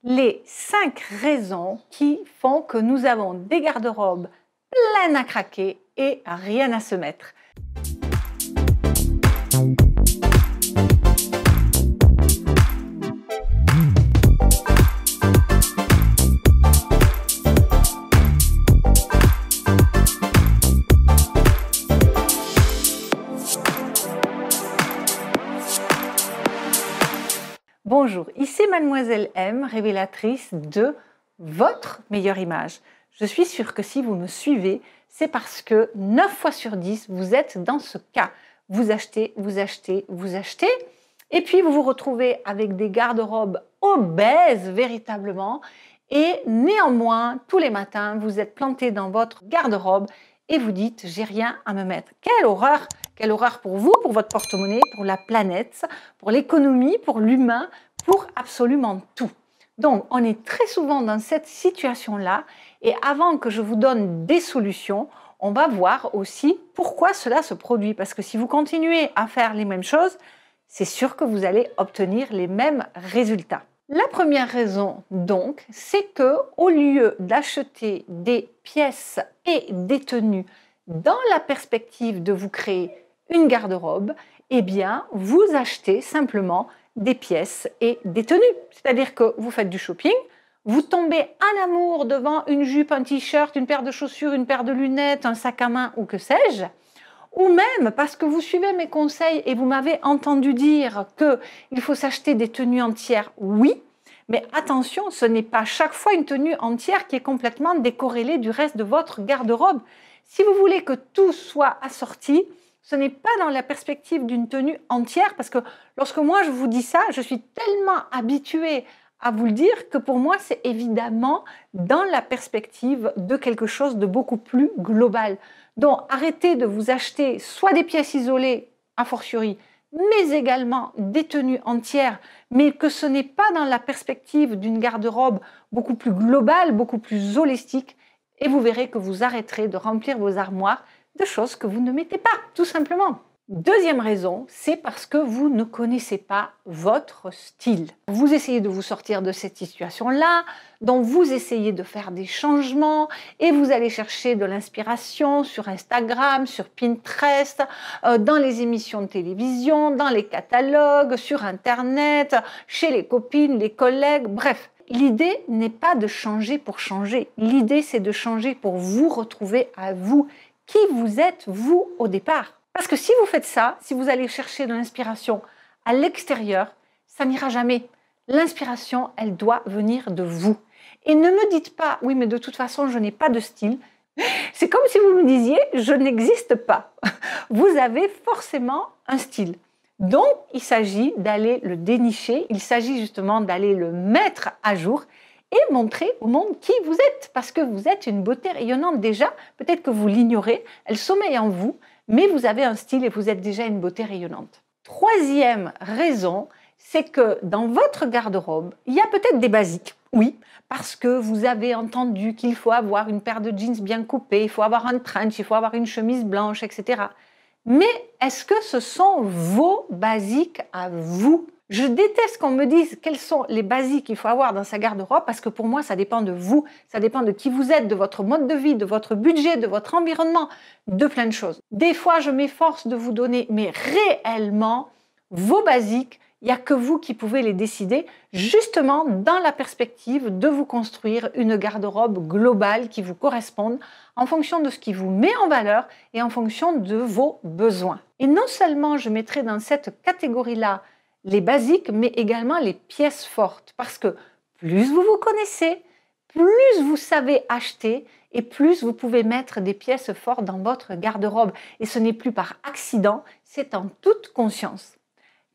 les 5 raisons qui font que nous avons des garde-robes pleines à craquer et rien à se mettre. Bonjour, ici Mademoiselle M, révélatrice de votre meilleure image. Je suis sûre que si vous me suivez, c'est parce que 9 fois sur 10, vous êtes dans ce cas. Vous achetez, vous achetez, vous achetez, et puis vous vous retrouvez avec des garde-robes obèses véritablement, et néanmoins, tous les matins, vous êtes planté dans votre garde-robe et vous dites « j'ai rien à me mettre ». Quelle horreur! Quelle horreur pour vous, pour votre porte-monnaie, pour la planète, pour l'économie, pour l'humain, pour absolument tout. Donc, on est très souvent dans cette situation-là et avant que je vous donne des solutions, on va voir aussi pourquoi cela se produit. Parce que si vous continuez à faire les mêmes choses, c'est sûr que vous allez obtenir les mêmes résultats. La première raison, donc, c'est que au lieu d'acheter des pièces et des tenues dans la perspective de vous créer une garde-robe, eh bien, vous achetez simplement des pièces et des tenues. C'est-à-dire que vous faites du shopping, vous tombez en amour devant une jupe, un t-shirt, une paire de chaussures, une paire de lunettes, un sac à main ou que sais-je, ou même parce que vous suivez mes conseils et vous m'avez entendu dire qu'il faut s'acheter des tenues entières, oui, mais attention, ce n'est pas chaque fois une tenue entière qui est complètement décorrélée du reste de votre garde-robe. Si vous voulez que tout soit assorti, ce n'est pas dans la perspective d'une tenue entière, parce que lorsque moi je vous dis ça, je suis tellement habituée à vous le dire que pour moi c'est évidemment dans la perspective de quelque chose de beaucoup plus global. Donc arrêtez de vous acheter soit des pièces isolées, a fortiori, mais également des tenues entières, mais que ce n'est pas dans la perspective d'une garde-robe beaucoup plus globale, beaucoup plus holistique, et vous verrez que vous arrêterez de remplir vos armoires de choses que vous ne mettez pas, tout simplement. Deuxième raison, c'est parce que vous ne connaissez pas votre style. Vous essayez de vous sortir de cette situation-là, donc vous essayez de faire des changements et vous allez chercher de l'inspiration sur Instagram, sur Pinterest, dans les émissions de télévision, dans les catalogues, sur Internet, chez les copines, les collègues, bref. L'idée n'est pas de changer pour changer. L'idée, c'est de changer pour vous retrouver à vous. Qui vous êtes, vous, au départ. Parce que si vous faites ça, si vous allez chercher de l'inspiration à l'extérieur, ça n'ira jamais. L'inspiration, elle doit venir de vous. Et ne me dites pas, oui, mais de toute façon, je n'ai pas de style. C'est comme si vous me disiez, je n'existe pas. Vous avez forcément un style. Donc, il s'agit d'aller le dénicher, il s'agit justement d'aller le mettre à jour et montrer au monde qui vous êtes, parce que vous êtes une beauté rayonnante déjà, peut-être que vous l'ignorez, elle sommeille en vous, mais vous avez un style et vous êtes déjà une beauté rayonnante. Troisième raison, c'est que dans votre garde-robe, il y a peut-être des basiques, oui, parce que vous avez entendu qu'il faut avoir une paire de jeans bien coupée, il faut avoir un trench, il faut avoir une chemise blanche, etc. Mais est-ce que ce sont vos basiques à vous ? Je déteste qu'on me dise quels sont les basiques qu'il faut avoir dans sa garde-robe parce que pour moi, ça dépend de vous, ça dépend de qui vous êtes, de votre mode de vie, de votre budget, de votre environnement, de plein de choses. Des fois, je m'efforce de vous donner, mais réellement, vos basiques, il n'y a que vous qui pouvez les décider, justement dans la perspective de vous construire une garde-robe globale qui vous corresponde en fonction de ce qui vous met en valeur et en fonction de vos besoins. Et non seulement je mettrai dans cette catégorie-là les basiques, mais également les pièces fortes. Parce que plus vous vous connaissez, plus vous savez acheter et plus vous pouvez mettre des pièces fortes dans votre garde-robe. Et ce n'est plus par accident, c'est en toute conscience.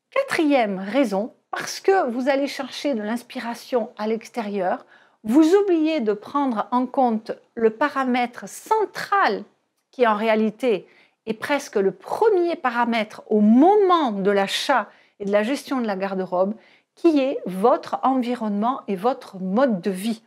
Quatrième raison, parce que vous allez chercher de l'inspiration à l'extérieur, vous oubliez de prendre en compte le paramètre central qui en réalité est presque le premier paramètre au moment de l'achat et de la gestion de la garde-robe, qui est votre environnement et votre mode de vie.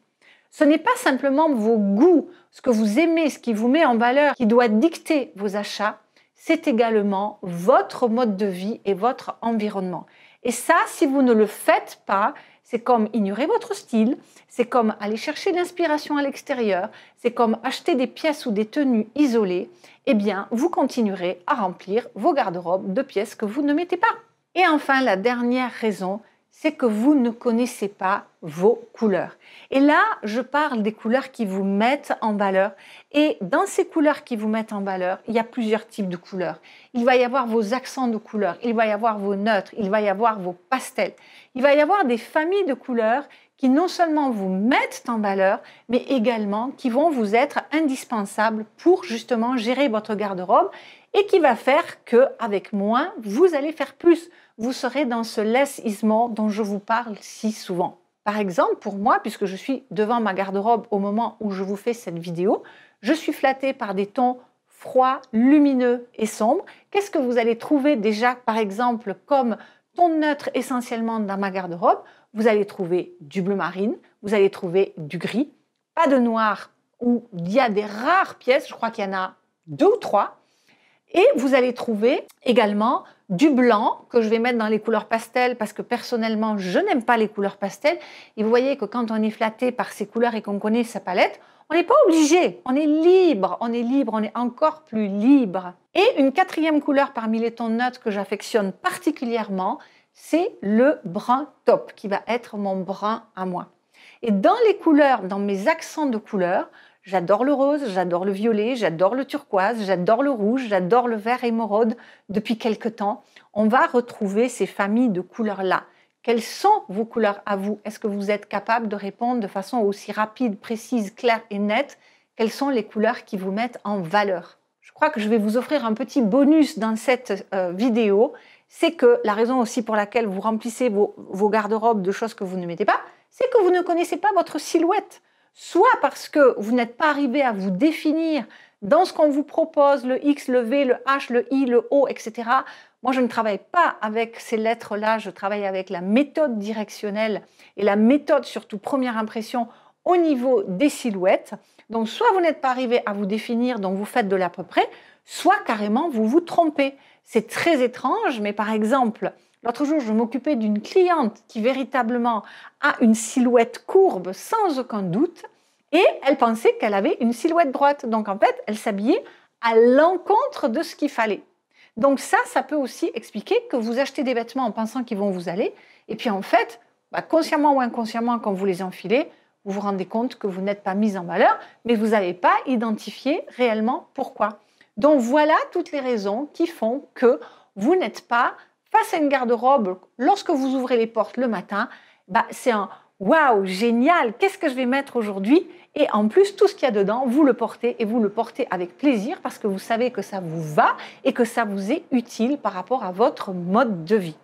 Ce n'est pas simplement vos goûts, ce que vous aimez, ce qui vous met en valeur, qui doit dicter vos achats, c'est également votre mode de vie et votre environnement. Et ça, si vous ne le faites pas, c'est comme ignorer votre style, c'est comme aller chercher l'inspiration à l'extérieur, c'est comme acheter des pièces ou des tenues isolées, eh bien, vous continuerez à remplir vos garde-robes de pièces que vous ne mettez pas. Et enfin, la dernière raison, c'est que vous ne connaissez pas vos couleurs. Et là, je parle des couleurs qui vous mettent en valeur. Et dans ces couleurs qui vous mettent en valeur, il y a plusieurs types de couleurs. Il va y avoir vos accents de couleurs, il va y avoir vos neutres, il va y avoir vos pastels. Il va y avoir des familles de couleurs qui non seulement vous mettent en valeur, mais également qui vont vous être indispensables pour justement gérer votre garde-robe et qui va faire qu'avec moins, vous allez faire plus. Vous serez dans ce less is more dont je vous parle si souvent. Par exemple, pour moi, puisque je suis devant ma garde-robe au moment où je vous fais cette vidéo, je suis flattée par des tons froids, lumineux et sombres. Qu'est-ce que vous allez trouver déjà, par exemple, comme ton neutre essentiellement dans ma garde-robe? Vous allez trouver du bleu marine, vous allez trouver du gris, pas de noir, où il y a des rares pièces, je crois qu'il y en a 2 ou 3. Et vous allez trouver également du blanc que je vais mettre dans les couleurs pastel parce que personnellement, je n'aime pas les couleurs pastel. Et vous voyez que quand on est flatté par ces couleurs et qu'on connaît sa palette, on n'est pas obligé, on est libre, on est encore plus libre. Et une quatrième couleur parmi les tons neutres que j'affectionne particulièrement, c'est le brun taupe qui va être mon brun à moi. Et dans les couleurs, dans mes accents de couleurs, j'adore le rose, j'adore le violet, j'adore le turquoise, j'adore le rouge, j'adore le vert émeraude. Depuis quelque temps, on va retrouver ces familles de couleurs-là. Quelles sont vos couleurs à vous? Est-ce que vous êtes capable de répondre de façon aussi rapide, précise, claire et nette? Quelles sont les couleurs qui vous mettent en valeur? Je crois que je vais vous offrir un petit bonus dans cette vidéo. C'est que la raison aussi pour laquelle vous remplissez vos garde-robes de choses que vous ne mettez pas, c'est que vous ne connaissez pas votre silhouette. Soit parce que vous n'êtes pas arrivé à vous définir dans ce qu'on vous propose, le X, le V, le H, le I, le O, etc. Moi, je ne travaille pas avec ces lettres-là, je travaille avec la méthode directionnelle et la méthode surtout première impression au niveau des silhouettes. Donc, soit vous n'êtes pas arrivé à vous définir, donc vous faites de l'à peu près, soit carrément vous vous trompez. C'est très étrange, mais par exemple, l'autre jour, je m'occupais d'une cliente qui véritablement a une silhouette courbe sans aucun doute et elle pensait qu'elle avait une silhouette droite. Donc en fait, elle s'habillait à l'encontre de ce qu'il fallait. Donc ça peut aussi expliquer que vous achetez des vêtements en pensant qu'ils vont vous aller et puis en fait, consciemment ou inconsciemment, quand vous les enfilez, vous vous rendez compte que vous n'êtes pas mise en valeur, mais vous n'avez pas identifié réellement pourquoi. Donc voilà toutes les raisons qui font que vous n'êtes pas face à une garde-robe, lorsque vous ouvrez les portes le matin, c'est un « waouh, génial, qu'est-ce que je vais mettre aujourd'hui ?» Et en plus, tout ce qu'il y a dedans, vous le portez et vous le portez avec plaisir parce que vous savez que ça vous va et que ça vous est utile par rapport à votre mode de vie.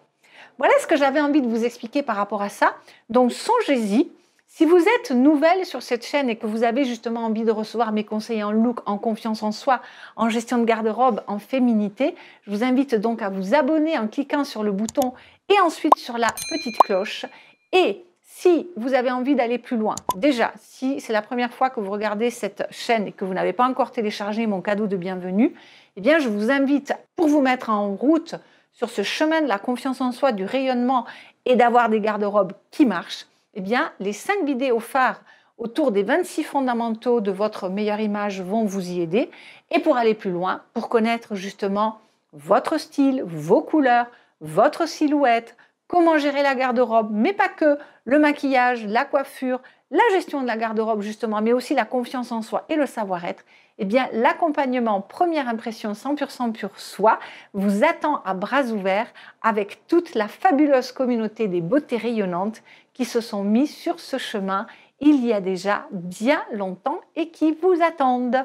Voilà ce que j'avais envie de vous expliquer par rapport à ça. Donc, songez-y. Si vous êtes nouvelle sur cette chaîne et que vous avez justement envie de recevoir mes conseils en look, en confiance en soi, en gestion de garde-robe, en féminité, je vous invite donc à vous abonner en cliquant sur le bouton et ensuite sur la petite cloche. Et si vous avez envie d'aller plus loin, déjà, si c'est la première fois que vous regardez cette chaîne et que vous n'avez pas encore téléchargé mon cadeau de bienvenue, eh bien, je vous invite, pour vous mettre en route sur ce chemin de la confiance en soi, du rayonnement et d'avoir des garde-robes qui marchent, eh bien, les 5 vidéos phares autour des 26 fondamentaux de votre meilleure image vont vous y aider. Et pour aller plus loin, pour connaître justement votre style, vos couleurs, votre silhouette, comment gérer la garde-robe, mais pas que, le maquillage, la coiffure, la gestion de la garde-robe justement, mais aussi la confiance en soi et le savoir-être, eh bien, l'accompagnement première impression 100% pur soi vous attend à bras ouverts avec toute la fabuleuse communauté des beautés rayonnantes qui se sont mis sur ce chemin il y a déjà bien longtemps et qui vous attendent.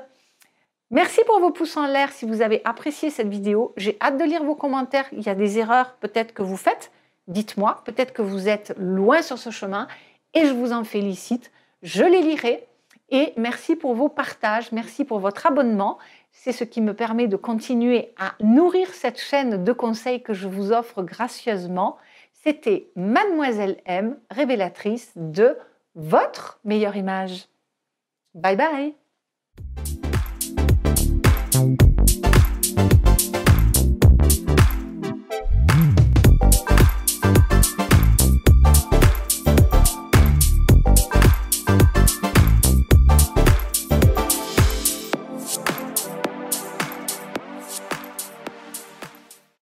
Merci pour vos pouces en l'air si vous avez apprécié cette vidéo. J'ai hâte de lire vos commentaires. Il y a des erreurs peut-être que vous faites. Dites-moi, peut-être que vous êtes loin sur ce chemin et je vous en félicite. Je les lirai. Et merci pour vos partages, merci pour votre abonnement. C'est ce qui me permet de continuer à nourrir cette chaîne de conseils que je vous offre gracieusement. C'était Mademoiselle M, révélatrice de votre meilleure image. Bye bye!